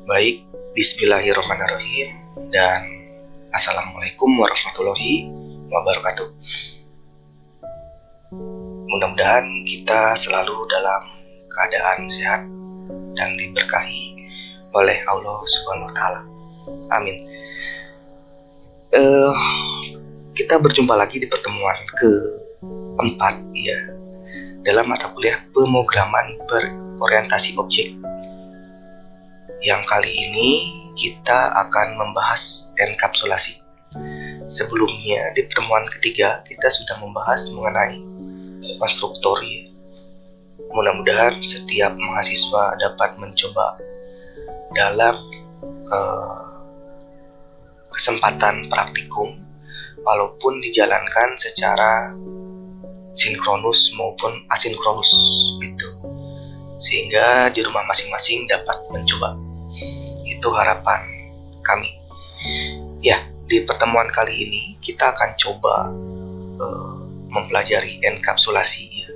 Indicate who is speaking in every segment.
Speaker 1: Baik, bismillahirrahmanirrahim dan assalamualaikum warahmatullahi wabarakatuh. Mudah-mudahan kita selalu dalam keadaan sehat dan diberkahi oleh Allah Subhanahu wa Ta'ala. Amin. Kita berjumpa lagi di pertemuan keempat ya, dalam mata kuliah pemrograman berorientasi objek. Yang kali ini kita akan membahas enkapsulasi. Sebelumnya di pertemuan ketiga kita sudah membahas mengenai konstruktor ya. Mudah-mudahan setiap mahasiswa dapat mencoba dalam kesempatan praktikum, walaupun dijalankan secara sinkronus maupun asinkronus gitu, sehingga di rumah masing-masing dapat mencoba. Itu harapan kami ya. Di pertemuan kali ini kita akan coba mempelajari enkapsulasi ya,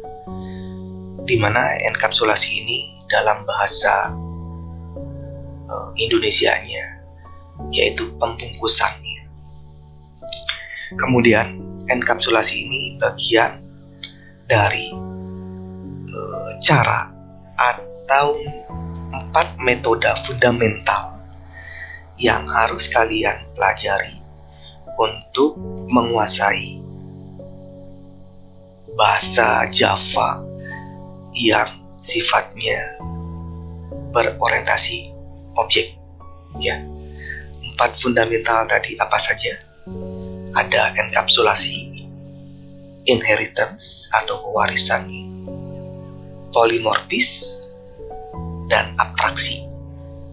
Speaker 1: dimana enkapsulasi ini dalam bahasa Indonesianya yaitu pembungkusannya. Kemudian enkapsulasi ini bagian dari cara atau 4 metode fundamental yang harus kalian pelajari untuk menguasai bahasa Java yang sifatnya berorientasi objek ya. 4 fundamental tadi apa saja? Ada enkapsulasi, inheritance atau pewarisan, polimorfis, dan abstraksi.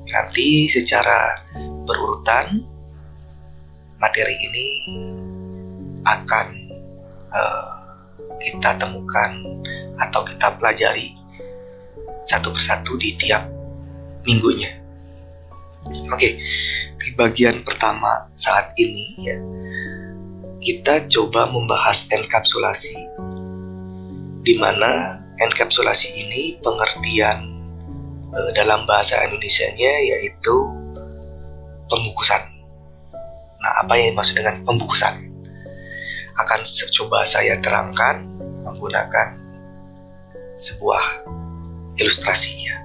Speaker 1: Nanti secara berurutan materi ini akan kita temukan atau kita pelajari satu persatu di tiap minggunya. Oke, di bagian pertama saat ini ya, kita coba membahas enkapsulasi, di mana enkapsulasi ini pengertian dalam bahasa Indonesianya yaitu pembungkusan. Nah, apa yang dimaksud dengan pembungkusan? Akan coba saya terangkan menggunakan sebuah ilustrasinya.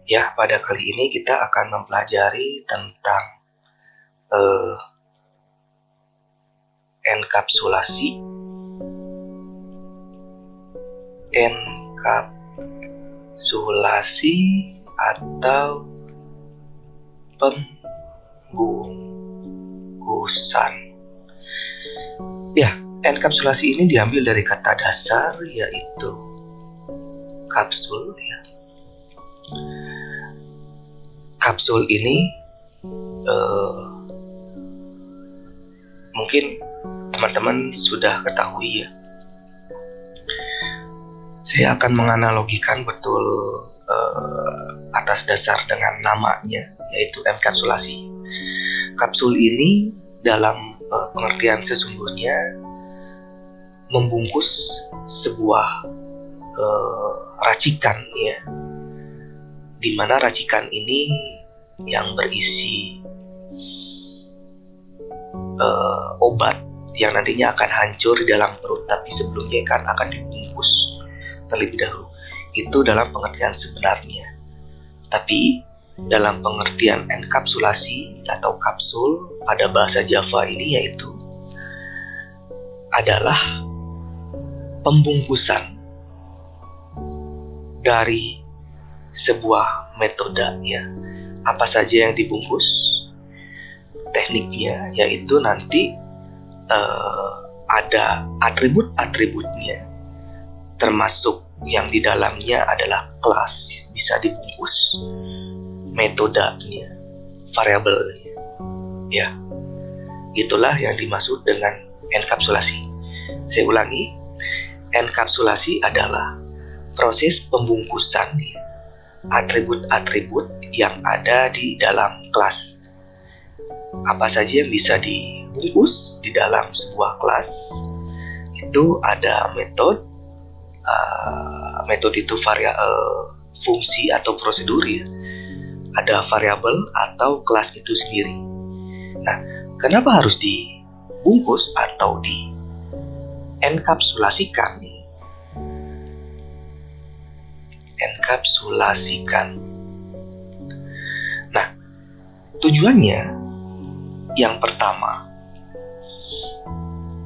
Speaker 1: Ya, pada kali ini kita akan mempelajari tentang enkapsulasi atau pembungkusan. Ya, enkapsulasi ini diambil dari kata dasar yaitu kapsul ya. Kapsul ini mungkin teman-teman sudah ketahui ya. Saya akan menganalogikan betul atas dasar dengan namanya yaitu enkapsulasi. Kapsul ini dalam pengertian sesungguhnya membungkus sebuah racikan ya, di mana racikan ini yang berisi obat yang nantinya akan hancur di dalam perut, tapi sebelumnya kan akan dibungkus terlebih dahulu. Itu dalam pengertian sebenarnya. Tapi dalam pengertian enkapsulasi atau kapsul pada bahasa Java ini yaitu adalah pembungkusan dari sebuah metode ya. Apa saja yang dibungkus? Tekniknya yaitu nanti ada atribut-atributnya, termasuk yang di dalamnya adalah kelas bisa dibungkus, metodenya, variabelnya ya. Itulah yang dimaksud dengan enkapsulasi. Saya ulangi, enkapsulasi adalah proses pembungkusan ya, atribut-atribut yang ada di dalam kelas. Apa saja yang bisa dibungkus di dalam sebuah kelas itu ada metode itu fungsi atau prosedur ya, ada variabel atau kelas itu sendiri. Nah, kenapa harus dibungkus atau enkapsulasikan? Enkapsulasikan. Nah, tujuannya yang pertama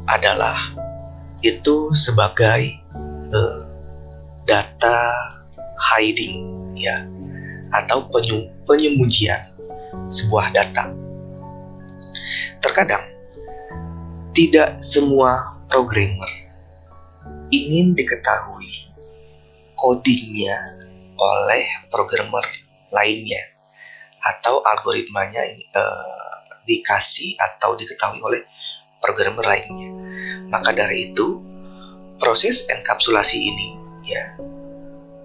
Speaker 1: adalah itu sebagai data hiding ya, atau penyembunyian sebuah data. Terkadang tidak semua programmer ingin diketahui codingnya oleh programmer lainnya, atau algoritmanya dikasih atau diketahui oleh programmer lainnya. Maka dari itu, proses enkapsulasi ini ya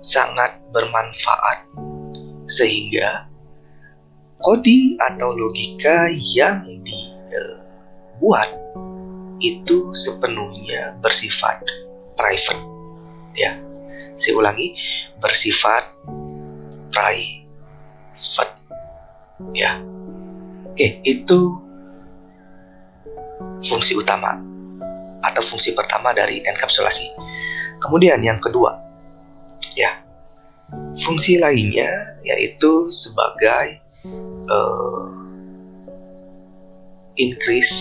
Speaker 1: sangat bermanfaat, sehingga coding atau logika yang dibuat itu sepenuhnya bersifat private ya. Saya ulangi, bersifat private ya. Oke, itu fungsi utama atau fungsi pertama dari enkapsulasi. Kemudian yang kedua ya, fungsi lainnya yaitu sebagai increase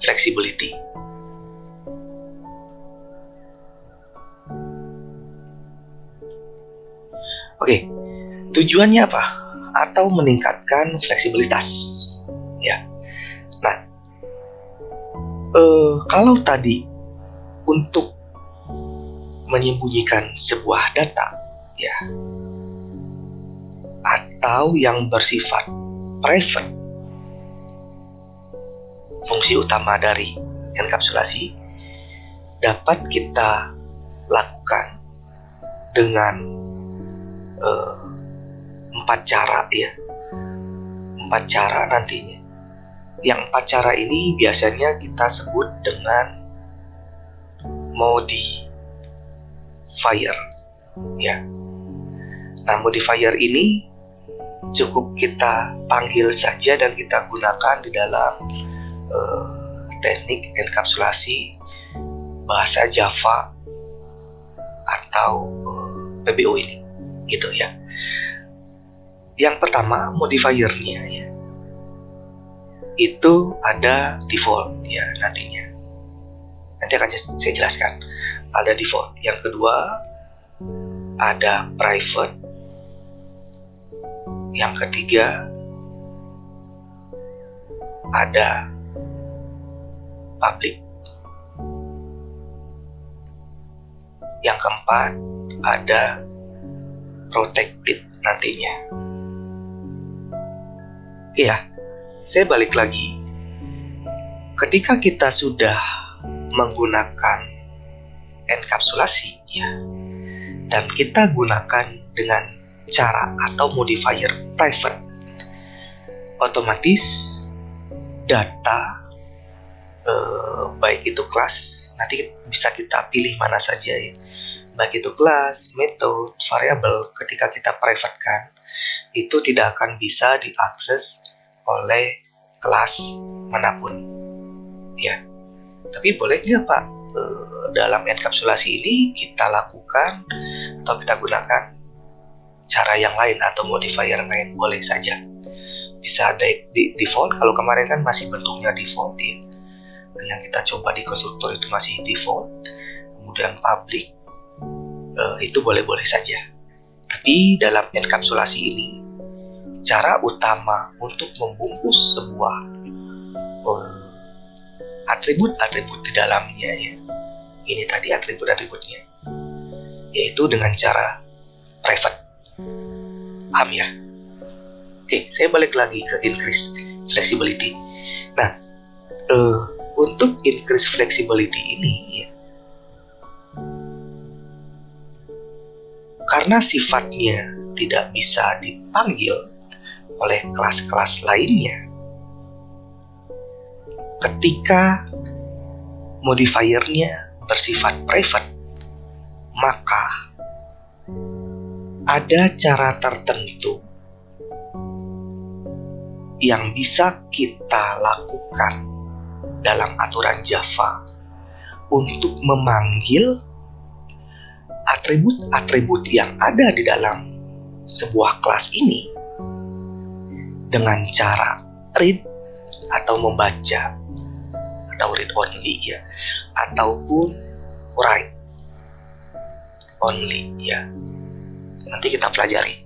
Speaker 1: flexibility. Oke, tujuannya apa? Atau meningkatkan fleksibilitas ya. Nah, kalau tadi untuk menyembunyikan sebuah data ya, atau yang bersifat private, fungsi utama dari enkapsulasi dapat kita lakukan dengan 4 cara ya. 4 cara nantinya. Yang 4 cara ini biasanya kita sebut dengan modifier ya. Nah, modifier ini cukup kita panggil saja dan kita gunakan di dalam teknik enkapsulasi bahasa Java atau PBO ini gitu ya. Yang pertama, modifiernya ya, itu ada default ya nantinya. Nanti akan saya jelaskan. Ada default. Yang kedua, ada private. Yang ketiga, ada public. Yang keempat, ada protected nantinya. Oke ya, saya balik lagi. Ketika kita sudah menggunakan enkapsulasi ya, dan kita gunakan dengan cara atau modifier private, otomatis data baik itu kelas, nanti bisa kita pilih mana saja ya, baik itu kelas, metode, variabel, ketika kita privatekan itu tidak akan bisa diakses oleh kelas manapun ya. Tapi boleh nggak Pak, dalam enkapsulasi ini kita lakukan atau kita gunakan cara yang lain atau modifier yang lain? Boleh saja, bisa ada di default. Kalau kemarin kan masih bentuknya default ya, yang kita coba di konstruktor itu masih default. Kemudian public, itu boleh-boleh saja. Tapi dalam enkapsulasi ini, cara utama untuk membungkus sebuah atribut-atribut di dalamnya ya, ini tadi atribut-atributnya, yaitu dengan cara private. Paham ya? Oke, saya balik lagi ke increase flexibility. Nah, untuk increase flexibility ini ya, karena sifatnya tidak bisa dipanggil oleh kelas-kelas lainnya, ketika modifiernya bersifat private, maka ada cara tertentu yang bisa kita lakukan dalam aturan Java untuk memanggil atribut-atribut yang ada di dalam sebuah kelas ini dengan cara read atau membaca atau read only ya, ataupun write only ya. Nanti kita pelajari.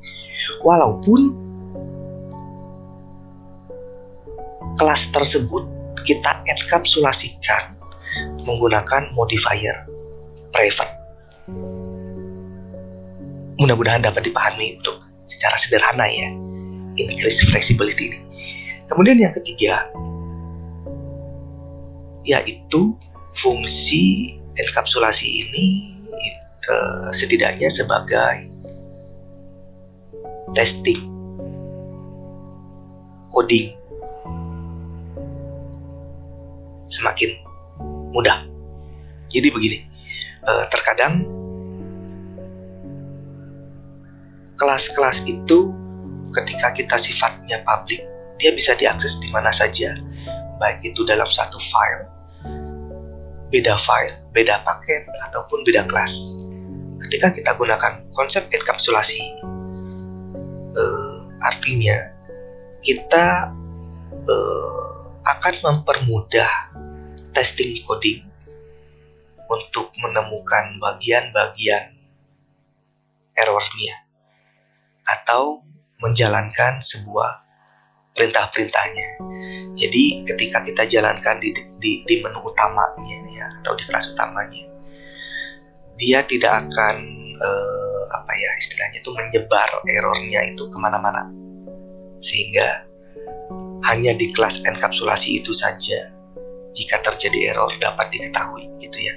Speaker 1: Walaupun kelas tersebut kita enkapsulasikan menggunakan modifier private. Mudah-mudahan dapat dipahami untuk secara sederhana ya, increase flexibility ini. Kemudian yang ketiga, yaitu fungsi enkapsulasi ini setidaknya sebagai testing coding semakin mudah. Jadi begini, terkadang kelas-kelas itu ketika kita sifatnya public, dia bisa diakses di mana saja, baik itu dalam satu file, beda paket, ataupun beda kelas. Ketika kita gunakan konsep enkapsulasi, artinya kita akan mempermudah testing coding untuk menemukan bagian-bagian errornya atau menjalankan sebuah perintah-perintahnya. Jadi ketika kita jalankan di menu utamanya ya, atau di kelas utamanya, dia tidak akan istilahnya itu menyebar errornya itu kemana-mana, sehingga hanya di kelas enkapsulasi itu saja jika terjadi error dapat diketahui gitu ya.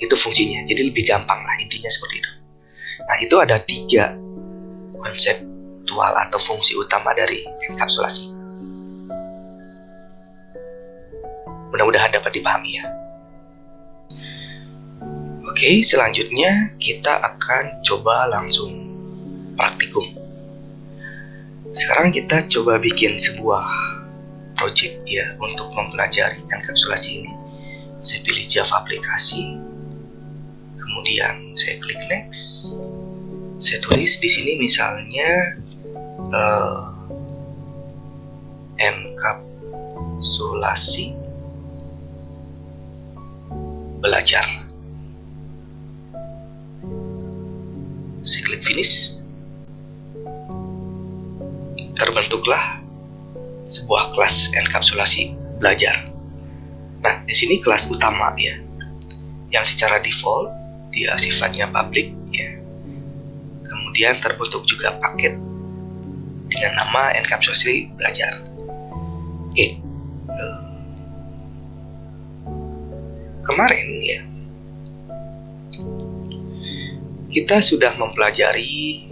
Speaker 1: Itu fungsinya, jadi lebih gampang lah, intinya seperti itu. Nah, itu ada 3 konseptual atau fungsi utama dari enkapsulasi. Mudah-mudahan dapat dipahami ya. Oke, selanjutnya kita akan coba langsung praktikum. Sekarang kita coba bikin sebuah project ya untuk mempelajari enkapsulasi ini. Saya pilih Java aplikasi, kemudian saya klik next. Saya tulis di sini misalnya enkapsulasi belajar. Saya klik finish. Terbentuklah sebuah kelas enkapsulasi belajar. Nah, di sini kelas utama ya, yang secara default dia sifatnya public ya. Kemudian terbentuk juga paket dengan nama enkapsulasi belajar. Oke. Kemarin ya, kita sudah mempelajari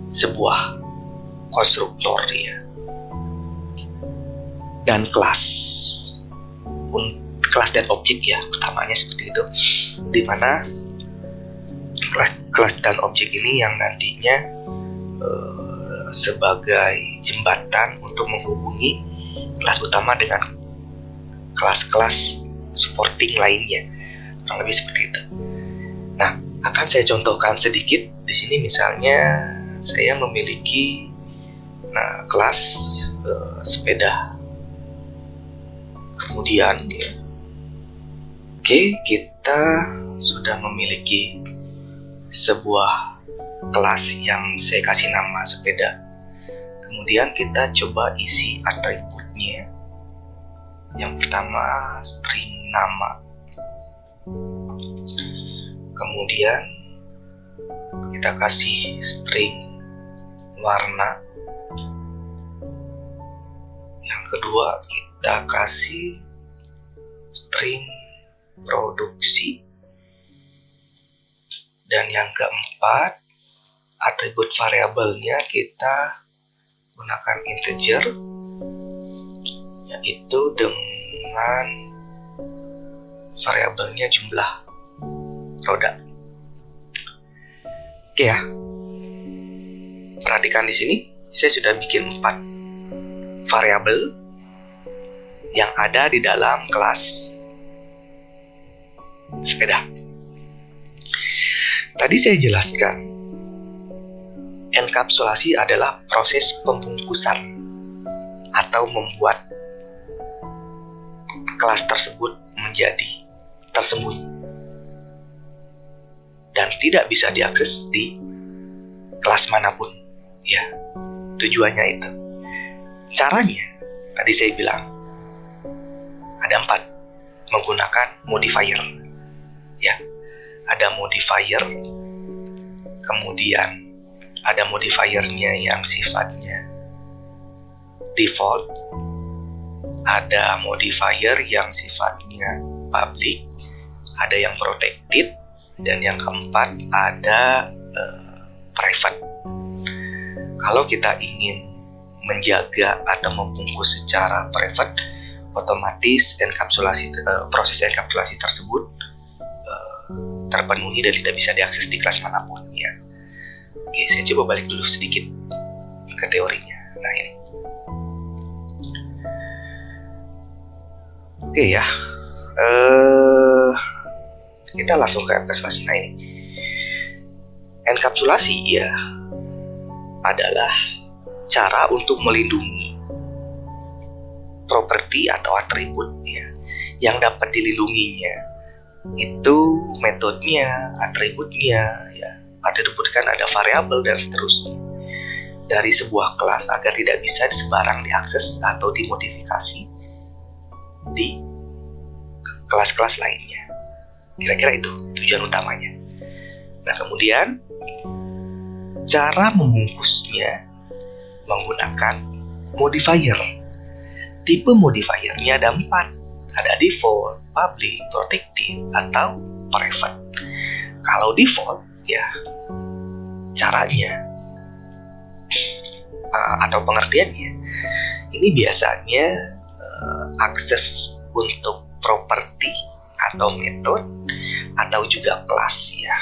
Speaker 1: sebuah konstruktor ya, dan kelas dan objek ya, utamanya seperti itu, di mana kelas dan objek ini yang nantinya sebagai jembatan untuk menghubungi kelas utama dengan kelas-kelas supporting lainnya, kurang lebih seperti itu. Nah, akan saya contohkan sedikit di sini. Misalnya saya memiliki kelas sepeda. Kemudian ya, oke, kita sudah memiliki sebuah kelas yang saya kasih nama sepeda. Kemudian kita coba isi atributnya. Yang pertama string nama, kemudian kita kasih string warna, yang kedua kita kasih string produksi, dan yang keempat atribut variabelnya kita gunakan integer, yaitu dengan variabelnya jumlah roda. Oke ya. Perhatikan di sini, saya sudah bikin 4 variabel yang ada di dalam kelas sepeda. Tadi saya jelaskan, enkapsulasi adalah proses pembungkusan atau membuat kelas tersebut menjadi tersembunyi dan tidak bisa diakses di kelas manapun. Ya, tujuannya itu. Caranya, tadi saya bilang ada 4, menggunakan modifier. Ya, ada modifier, kemudian ada modifiernya yang sifatnya default, ada modifier yang sifatnya public, ada yang protected, dan yang keempat ada private. Kalau kita ingin menjaga atau membungkus secara private, otomatis proses enkapsulasi tersebut terpenuhi dan tidak bisa diakses di kelas manapun. Ya. Oke, saya coba balik dulu sedikit ke teorinya. Nah ini. Oke ya. Kita langsung ke enkapsulasi. Nah ini. Enkapsulasi ya adalah cara untuk melindungi properti atau atribut ya, yang dapat dilindunginya. Itu metodenya, atributnya ya. Atribut kan ada variabel dan seterusnya dari sebuah kelas agar tidak bisa sembarang diakses atau dimodifikasi di kelas-kelas lainnya. Kira-kira itu tujuan utamanya. Nah, kemudian cara membungkusnya menggunakan modifier. Tipe modifiernya ada 4. Ada default, public, protected, atau private. Kalau default, ya caranya atau pengertiannya, ini biasanya akses untuk properti atau metode atau juga kelas ya,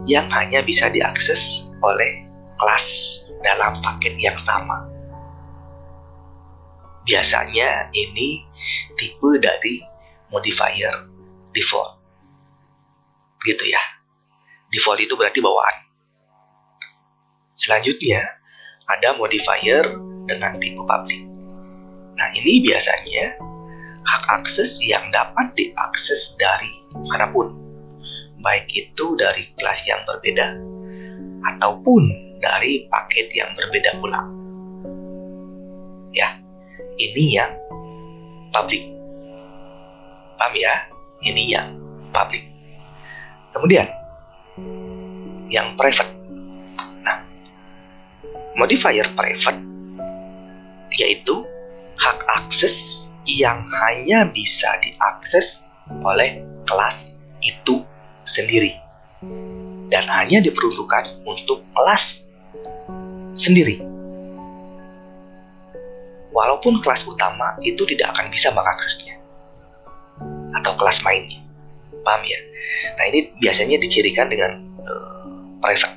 Speaker 1: yang hanya bisa diakses oleh kelas dalam paket yang sama. Biasanya ini tipe dari modifier default. Gitu ya. Default itu berarti bawaan. Selanjutnya, ada modifier dengan tipe public. Nah, ini biasanya hak akses yang dapat diakses dari manapun. Baik itu dari kelas yang berbeda ataupun dari paket yang berbeda pula. Ya, ini yang public. Paham ya? Ini yang public. Kemudian yang private. Nah, modifier private yaitu hak akses yang hanya bisa diakses oleh kelas itu sendiri dan hanya diperuntukkan untuk kelas sendiri. Walaupun kelas utama itu tidak akan bisa mengaksesnya atau kelas mainnya. Paham ya? Nah, ini biasanya dicirikan dengan private.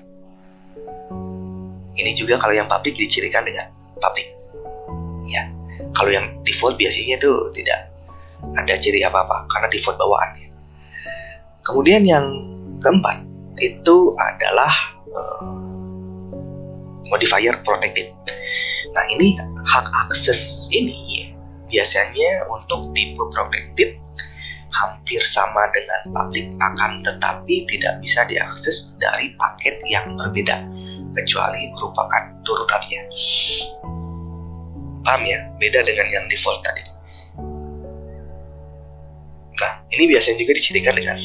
Speaker 1: Ini juga kalau yang public dicirikan dengan public. Ya. Kalau yang default biasanya itu tidak ada ciri apa-apa karena default bawaannya. Kemudian yang keempat itu adalah modifier protected. Nah, ini hak akses ini biasanya untuk tipe protected hampir sama dengan public, akan tetapi tidak bisa diakses dari paket yang berbeda kecuali merupakan turunannya. Paham ya? Beda dengan yang default tadi. Nah, ini biasanya juga dicirikan dengan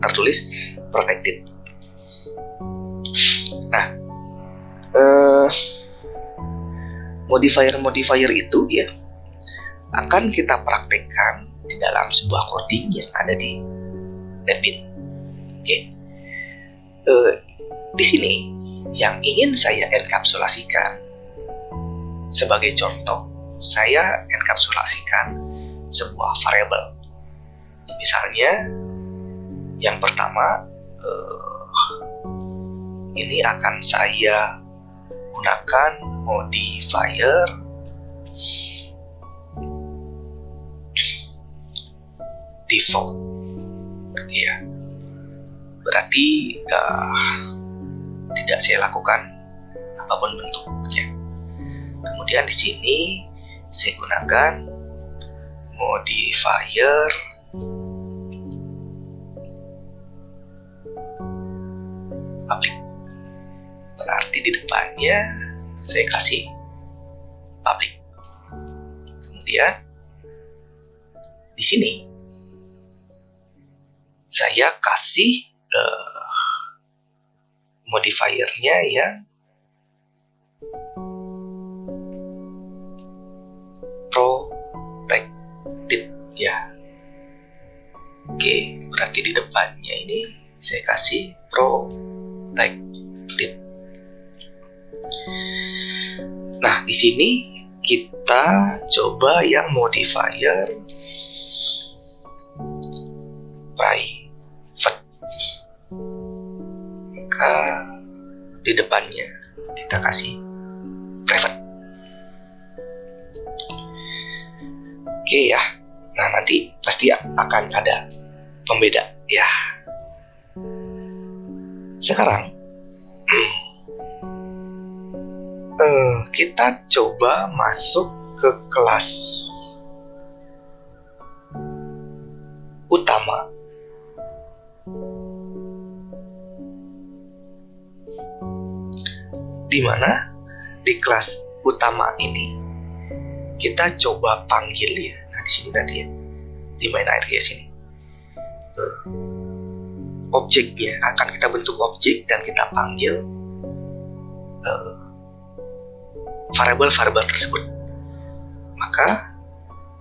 Speaker 1: tertulis protected. Nah, modifier itu ya akan kita praktekkan di dalam sebuah coding yang ada di NetBeans. Oke. Di sini yang ingin saya enkapsulasikan sebagai contoh, saya enkapsulasikan sebuah variabel. Misalnya yang pertama, ini akan saya gunakan modifier default, ya. Berarti tidak saya lakukan apapun bentuknya. Kemudian di sini saya gunakan modifier public. Berarti di depannya saya kasih public. Kemudian di sini saya kasih modifiernya yang protected, ya. Oke, berarti di depannya ini saya kasih protected. Nah, di sini kita coba yang modifier private. Maka di depannya kita kasih private. Oke ya. Nah, nanti pasti akan ada pembeda ya. Sekarang kita coba masuk ke kelas utama. Di mana di kelas utama ini kita coba panggil ya. Nah, di sini tadi ya, di main area sini, objeknya akan kita bentuk objek dan kita panggil variabel-variabel tersebut. Maka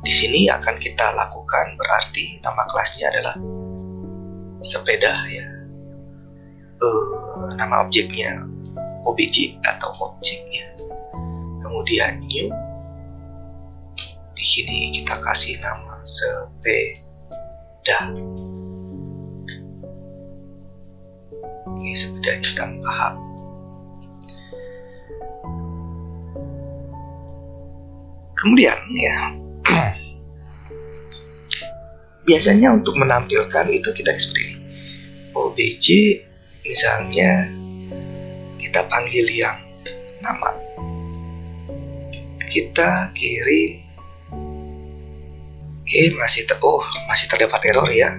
Speaker 1: di sini akan kita lakukan, berarti nama kelasnya adalah sepeda ya. Nama objeknya obj atau objek ya. Kemudian new, di sini kita kasih nama sepeda. Oke, sepedanya tanpa H. Kemudian ya, biasanya untuk menampilkan itu kita seperti ini. Obj misalnya kita panggil yang nama, kita kirim. Oke, masih terdapat error ya.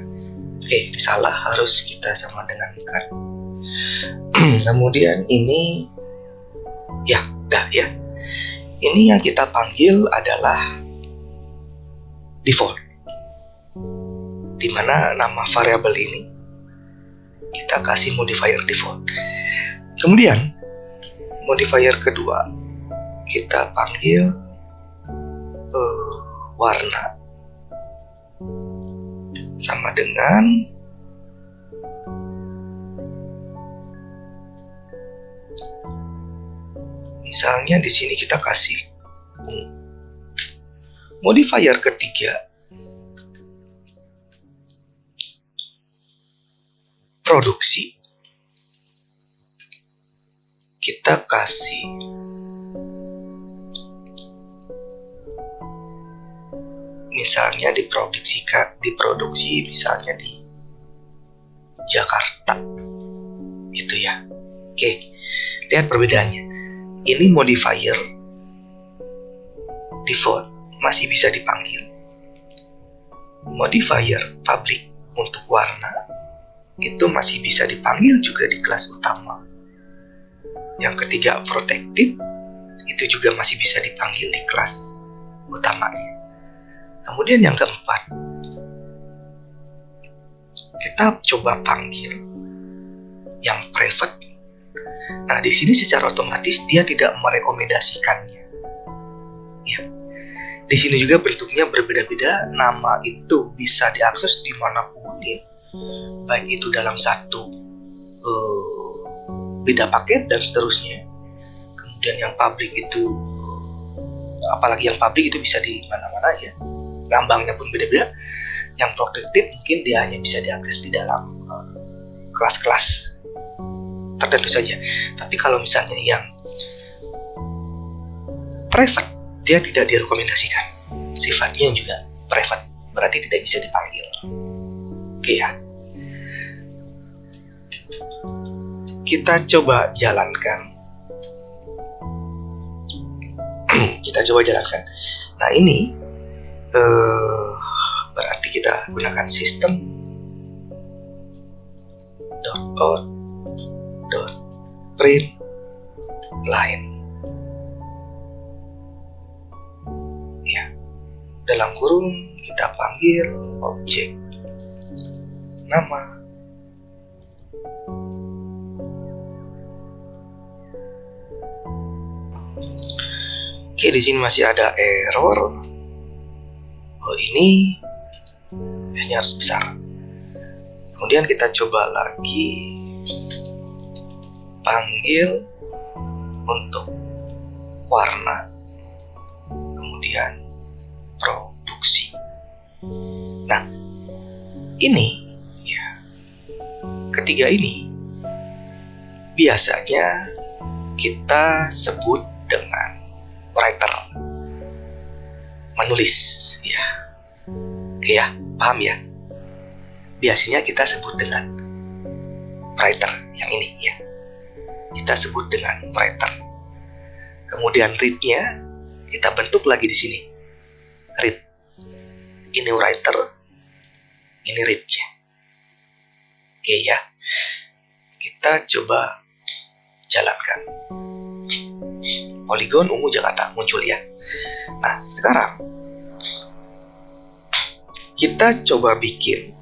Speaker 1: Oke, salah, harus kita sama dengan kan. Kemudian ini ya udah ya. Ini yang kita panggil adalah default, di mana nama variabel ini kita kasih modifier default. Kemudian modifier kedua kita panggil warna, sama dengan misalnya di sini kita kasih ungu. Modifier ketiga produksi, kita kasih misalnya diproduksi misalnya di Jakarta gitu ya. Oke, lihat perbedaannya. Ini modifier default masih bisa dipanggil. Modifier public untuk warna itu masih bisa dipanggil juga di kelas utama. Yang ketiga protected itu juga masih bisa dipanggil di kelas utamanya. Kemudian yang keempat, kita coba panggil yang private. Nah, di sini secara otomatis dia tidak merekomendasikannya. Ya. Di sini juga bentuknya berbeda-beda. Nama itu bisa diakses dimanapun ya, baik itu dalam satu beda paket dan seterusnya. Kemudian yang public itu, apalagi yang public itu bisa di mana-mana ya. Lambangnya pun beda-beda. Yang protektif mungkin dia hanya bisa diakses di dalam kelas-kelas tertentu saja. Tapi kalau misalnya yang private, dia tidak direkomendasikan. Sifatnya juga private, berarti tidak bisa dipanggil. Oke ya. Kita coba jalankan. Nah ini berarti kita gunakan sistem .out .print line. Ya, dalam kurung kita panggil objek nama. Oke, di sini masih ada error. Oh, ini S-nya harus besar. Kemudian kita coba lagi panggil untuk warna, kemudian produksi. Nah, ini ya, ketiga ini biasanya kita sebut dengan writer, menulis ya. Oke ya, paham ya? Biasanya kita sebut dengan writer yang ini ya. Kita sebut dengan writer. Kemudian read-nya kita bentuk lagi di sini. Read. Ini writer, ini read-nya. Oke ya. Kita coba jalankan. Polygon ungu Jakarta muncul ya. Nah, sekarang kita coba bikin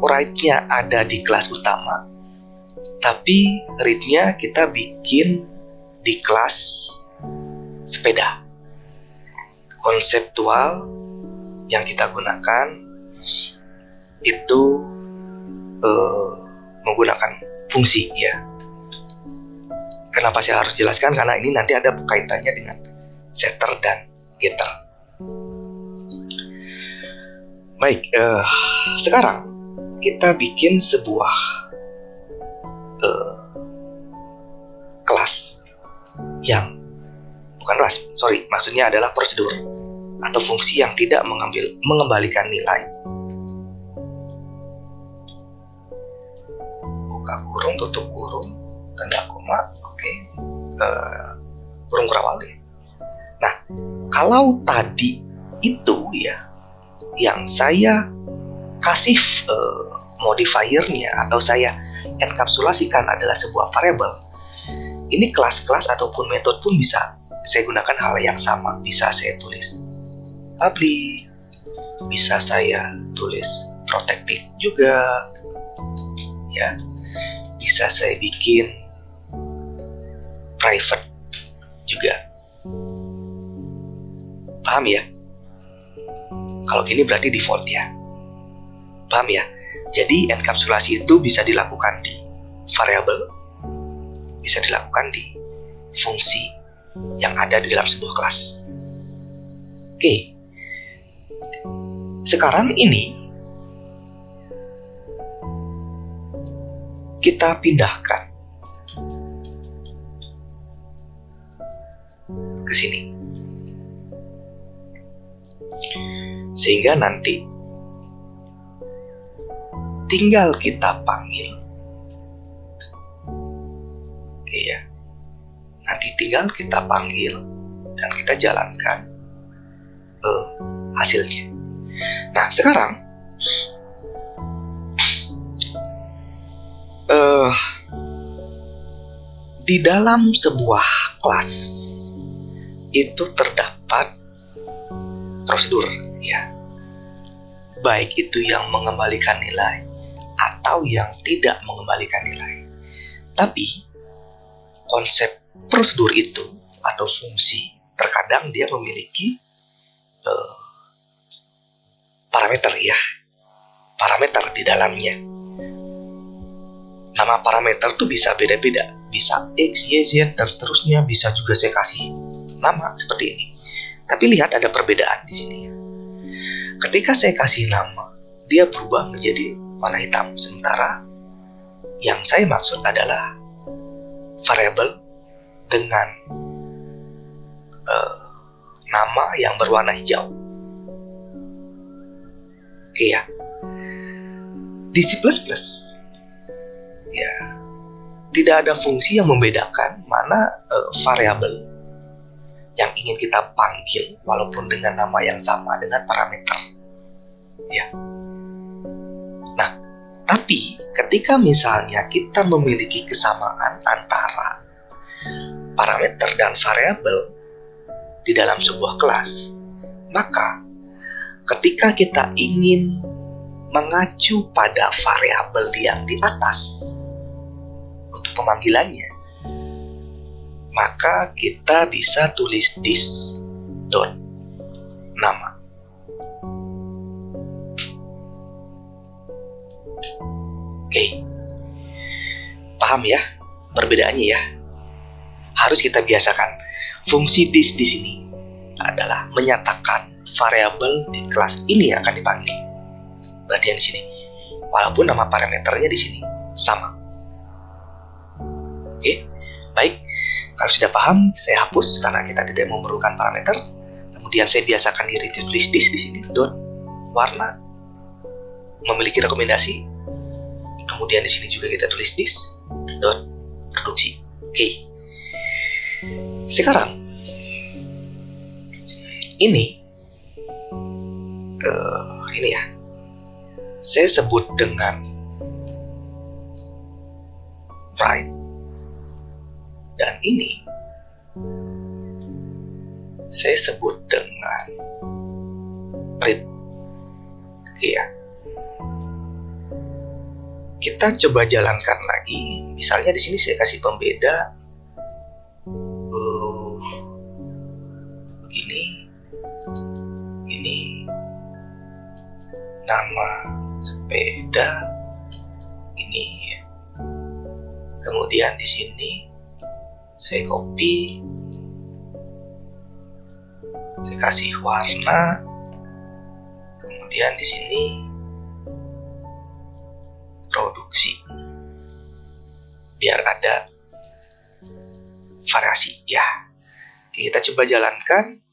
Speaker 1: write-nya ada di kelas utama, tapi read-nya kita bikin di kelas sepeda. Konseptual yang kita gunakan itu menggunakan fungsi ya. Kenapa saya harus jelaskan? Karena ini nanti ada kaitannya dengan setter dan getter. Baik, sekarang kita bikin sebuah kelas yang bukan kelas, maksudnya adalah prosedur atau fungsi yang tidak mengembalikan nilai. Buka kurung, tutup kurung, tanda koma, oke, kurung kurawal. Nah, kalau tadi itu ya yang saya kasih modifiernya atau saya enkapsulasikan adalah sebuah variabel, ini kelas-kelas ataupun metode pun bisa saya gunakan hal yang sama. Bisa saya tulis public, bisa saya tulis protected juga ya, bisa saya bikin private juga. Paham ya? Kalau gini berarti default ya. Paham ya? Jadi enkapsulasi itu bisa dilakukan di variabel, bisa dilakukan di fungsi yang ada di dalam sebuah kelas. Oke. Sekarang ini kita pindahkan ke sini. Sehingga nanti tinggal kita panggil. Oke ya. Nanti tinggal kita panggil dan kita jalankan hasilnya. Nah, sekarang di dalam sebuah kelas itu terdapat prosedur ya, baik itu yang mengembalikan nilai atau yang tidak mengembalikan nilai. Tapi konsep prosedur itu atau fungsi terkadang dia memiliki parameter ya, parameter di dalamnya. Nama parameter tuh bisa beda-beda, bisa X, Y, Z dan seterusnya. Bisa juga saya kasih nama seperti ini. Tapi lihat ada perbedaan di sini ya. Ketika saya kasih nama, dia berubah menjadi warna hitam. Sementara yang saya maksud adalah variabel dengan nama yang berwarna hijau. Oke ya. Di C++, ya, tidak ada fungsi yang membedakan mana variabel yang ingin kita panggil walaupun dengan nama yang sama dengan parameter. Ya. Nah, tapi ketika misalnya kita memiliki kesamaan antara parameter dan variabel di dalam sebuah kelas, maka ketika kita ingin mengacu pada variabel yang di atas untuk pemanggilannya, maka kita bisa tulis this dot nama. Oke, paham ya perbedaannya ya? Harus kita biasakan. Fungsi this di sini adalah menyatakan variabel di kelas ini yang akan dipanggil. Berarti yang di sini, walaupun nama parameternya di sini sama. Oke, baik. Kalau sudah paham, saya hapus karena kita tidak memerlukan parameter. Kemudian saya biasakan diri tulis this di sini dot warna memiliki rekomendasi. Kemudian di sini juga kita tulis this dot produksi. Oke. Sekarang ini ya. Saya sebut dengan write. Dan ini saya sebut dengan read. Oke ya. Kita coba jalankan lagi. Misalnya di sini saya kasih pembeda begini. Ini nama sepeda ini ya. Kemudian di sini saya copy, saya kasih warna, kemudian di sini produksi, biar ada variasi ya. Oke, kita coba jalankan.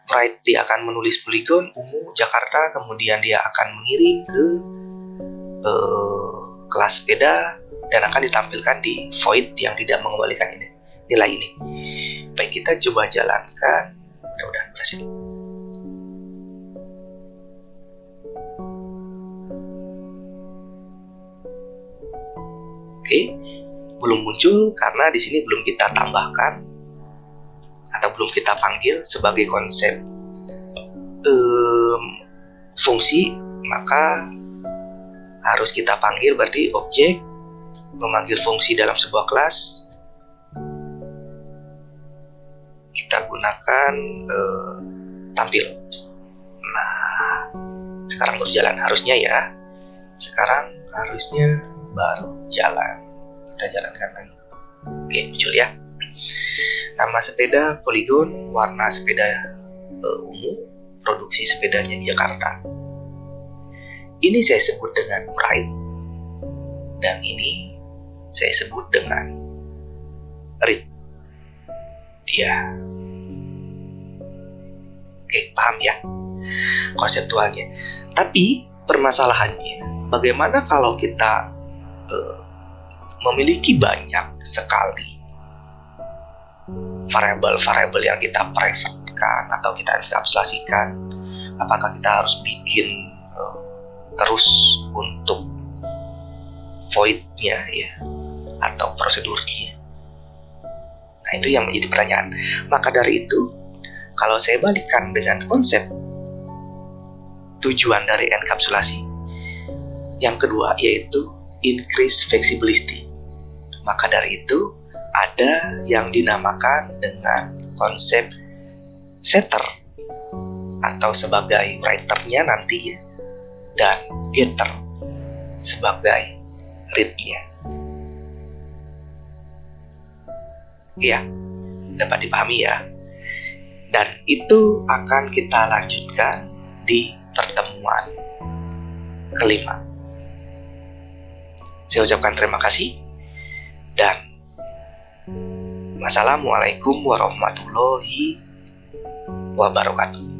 Speaker 1: Write dia akan menulis poligon ungu Jakarta, kemudian dia akan mengirim ke kelas sepeda dan akan ditampilkan di void yang tidak mengembalikan ini, nilai ini. Baik, kita coba jalankan. Mudah-mudahan berhasil. Oke, belum muncul karena di sini belum kita tambahkan atau belum kita panggil sebagai konsep fungsi, maka harus kita panggil berarti objek memanggil fungsi dalam sebuah kelas. Kita gunakan tampil. Nah, sekarang baru jalan harusnya ya. Sekarang harusnya baru jalan. Kita jalankan lagi. Oke, muncul ya. Nama sepeda poligon, warna sepeda ungu, produksi sepedanya di Jakarta. Ini saya sebut dengan write, dan ini saya sebut dengan read. Dia. Oke, paham ya konseptualnya. Tapi permasalahannya, bagaimana kalau kita memiliki banyak sekali variabel-variabel yang kita privatekan atau kita enkapsulasikan? Apakah kita harus bikin terus untuk void-nya ya, atau prosedurnya? Nah, itu yang menjadi pertanyaan. Maka dari itu, kalau saya balikkan dengan konsep tujuan dari enkapsulasi, yang kedua yaitu increase flexibility. Maka dari itu ada yang dinamakan dengan konsep setter atau sebagai writer-nya nanti ya, dan getter sebagai read-nya. Ya, dapat dipahami ya. Dan itu akan kita lanjutkan di pertemuan kelima. Saya ucapkan terima kasih dan wassalamualaikum warahmatullahi wabarakatuh.